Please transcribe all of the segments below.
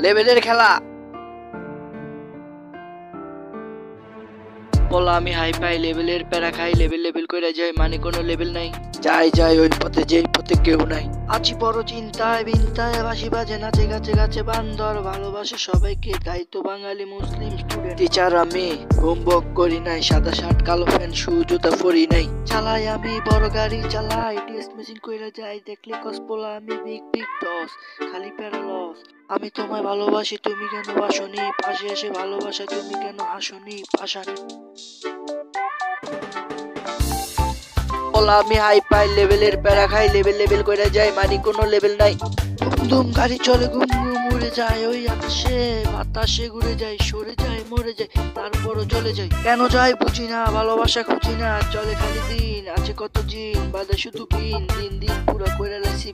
লেভেলের খেলা। বলা আমি হাই পাই লেভেলের প্যারা খাই, লেভেল কইরা যাই, মানে কোনো লেভেল নাই। যাই ওই পথে, যেই পথে কেউ নাই। আছি বড় চিন্তায় বিন্তায়, বাসি বাজে নাচে গাছে গাছে বান্দর, ভালোবাসে সবাইকে তাই তো বাঙালি মুসলিম স্টুডেন্ট। টিচার আমি হোমওয়ার্ক করি নাই, সাদা শার্ট কালো প্যান্ট শু জুতা পরি নাই। চালাই আমি বড় গাড়ি চালাই, টিএস মেশিন কইরা যাই, দেখলে কসপোলা আমি বিগ টস, খালি প্যারা লস। আমি তোমায় ভালোবাসি তুমি কেন বাসনি, পাশে এসে ভালোবাসা তুমি কেন হাসনি পাশানি। বলা আমি হাই পাই লেভেলের প্যারা খাই, লেভেল কইরা যাই, মানে কোনো লেভেল নাই। ধুম গাড়ি চলে ঘুম ঘুম উড়ে যায়, ওই আকাশে বাতাসে ঘুরে যায়, সরে যায় মরে যায় তারপরও চলে যায়। কেন যায় বুঝি না, ভালোবাসা খুঁজি না, চলে খালি দিন আছে কত জিন, বাদে শুধু পিন, দিন পুরা কইরা লাইছি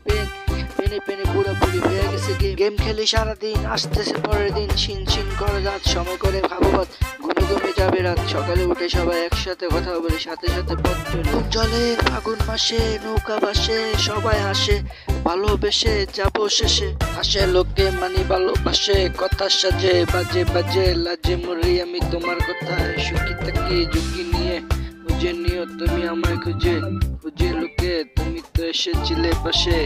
পেনে পুরা পুরি হয়ে গেছে গেম খেলি সারাদিন, আসতেছে পরের দিন, শিন করে রাত, সময় করে খাবো ভাত, ঘুমে যাবে রাত, সকালে উঠে সবাই একসাথে কথা বলে, সাথে পথ চলে ফাগুন মাসে, নৌকা বাসে সবাই হাসে, ভালোবেসে যাবো শেষে, হাসে লোকে মানি ভালোবাসে, কথা সাজে বাজে লাজে মরি আমি তোমার কথায়, সুখী থাকি ঝুঁকি নিয়ে, খুঁজে নিও তুমি আমায় খুঁজে লোকে, তুমি তো এসেছিলে পাশে।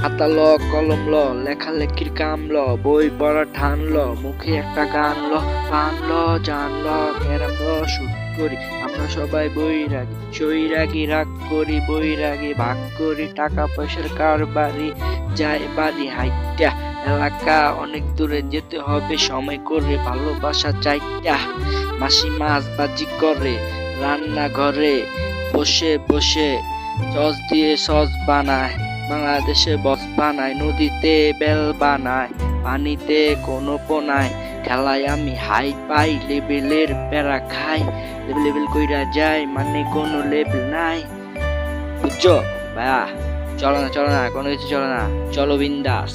খাতা ল কলম ল, লেখালেখির কাম ল, বই পড়া ঠান ল, মুখে একটা গান ল, পান ল জান ল, ক্যারাম ল শুট করি আমরা সবাই সৈরাগী রাগ করি, বৈরাগী ভাগ করি, টাকা পয়সার কারবারি, যায় বাড়ি হাইটা, এলাকা অনেক দূরে যেতে হবে, সময় করে ভালোবাসা চাইটা, মাসি মাছ বাজি করে রান্না ঘরে বসে সস দিয়ে সস বানায়, বাংলাদেশে বস বানায়, নদীতে বেল বানায়, পানিতে কোনো পোনায়, খেলায় আমি হাই পাই লেভেলের প্যারা খাই, লেভেল কইরা যায়, মানে কোনো লেভেল নাই। বুঝছো ভাইয়া? চলো না কোনো কিছু চলো না, চলো বিন্দাস।